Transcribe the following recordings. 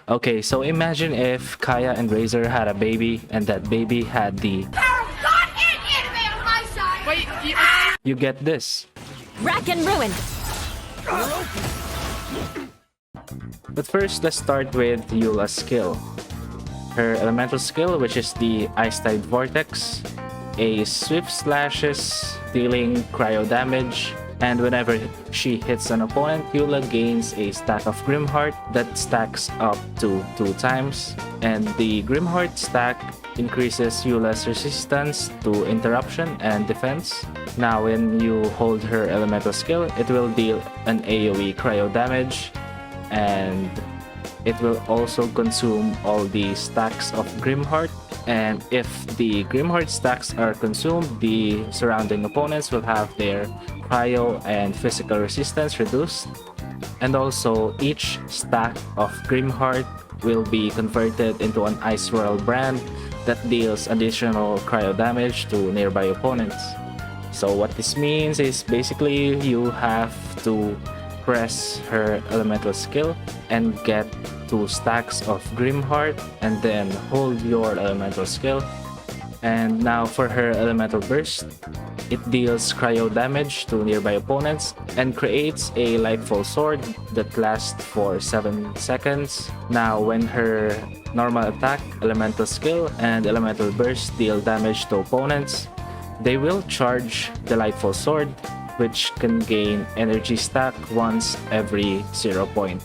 Okay, so imagine if Kaya and Razor had a baby and that baby had the... Wait, You get this. Rack and ruin. But first, let's start with Eula's skill. Her elemental skill, which is the Ice Tide Vortex, a swift slashes dealing cryo damage, and whenever she hits an opponent, Eula gains a stack of Grimheart that stacks up to 2 times, and the Grimheart stack increases Eula's resistance to interruption and defense. Now when you hold her elemental skill, it will deal an AoE cryo damage, and it will also consume all the stacks of Grimheart, and if the Grimheart stacks are consumed, the surrounding opponents will have their cryo and physical resistance reduced, and also each stack of Grimheart will be converted into an Ice Royal brand that deals additional cryo damage to nearby opponents. So what this means is basically you have to press her elemental skill and get 2 stacks of Grimheart and then hold your elemental skill. And now for her elemental burst, it deals cryo damage to nearby opponents and creates a Lightfall Sword that lasts for 7 seconds. Now when her normal attack, elemental skill, and elemental burst deal damage to opponents, they will charge the Lightfall Sword, which can gain energy stack once every 0.1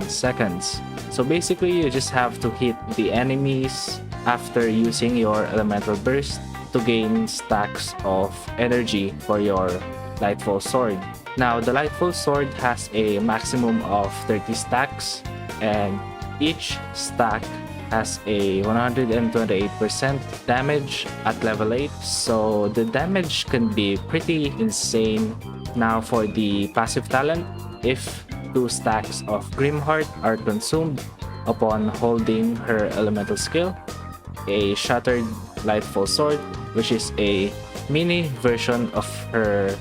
seconds. So basically, you just have to hit the enemies after using your elemental burst to gain stacks of energy for your Lightfall Sword. Now, the Lightfall Sword has a maximum of 30 stacks, and each stack has a 128% damage at level 8, so the damage can be pretty insane. Now for the passive talent, if 2 stacks of Grimheart are consumed upon holding her elemental skill, a Shattered Lightfall Sword, which is a mini version of her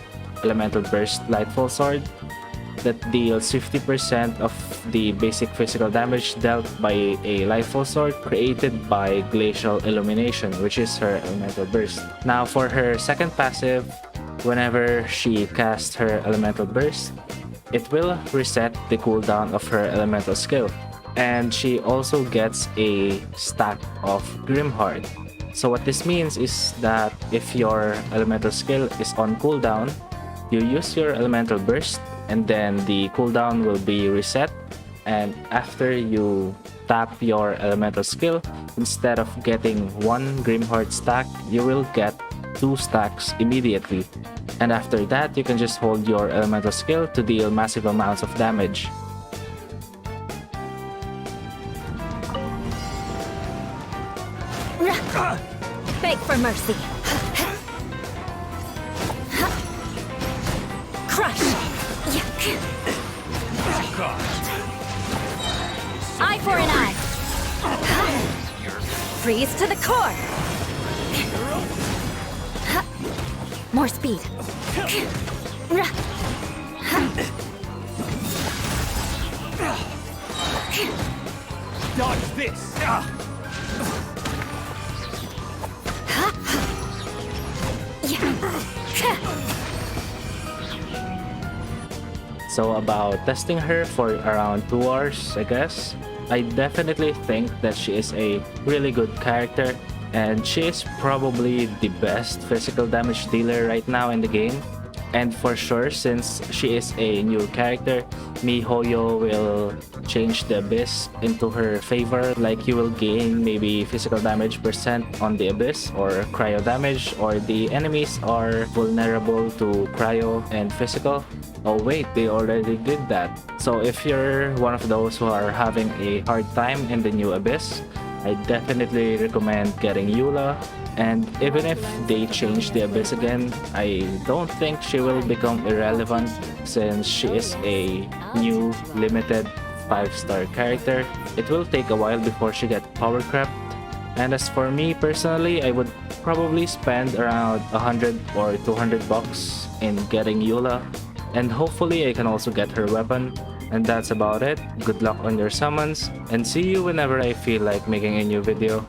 elemental burst Lightfall Sword, that deals 50% of the basic physical damage dealt by a Lightfall Sword created by Glacial Illumination, which is her elemental burst. Now for her second passive, whenever she casts her elemental burst, it will reset the cooldown of her elemental skill, and she also gets a stack of Grimheart. So what this means is that if your elemental skill is on cooldown, you use your elemental burst, and then the cooldown will be reset, and after you tap your elemental skill, instead of getting 1 Grimheart stack, you will get 2 stacks immediately, and after that you can just hold your elemental skill to deal massive amounts of damage. Beg for mercy. Crush. Eye for an eye. Freeze to the core. More speed. dodge this! So about testing her for around 2 hours, I guess, I definitely think that she is a really good character, and she is probably the best physical damage dealer right now in the game. And for sure, since she is a new character, miHoYo will change the Abyss into her favor. Like, you will gain maybe physical damage percent on the Abyss or cryo damage, or the enemies are vulnerable to cryo and physical. Oh wait, they already did that. So if you're one of those who are having a hard time in the new Abyss, I definitely recommend getting Eula. And even if they change the Abyss again, I don't think she will become irrelevant, since she is a new limited 5-star character. It will take a while before she gets power crept. And as for me personally, I would probably spend around 100 or 200 bucks in getting Eula. And hopefully I can also get her weapon. And that's about it. Good luck on your summons, and see you whenever I feel like making a new video.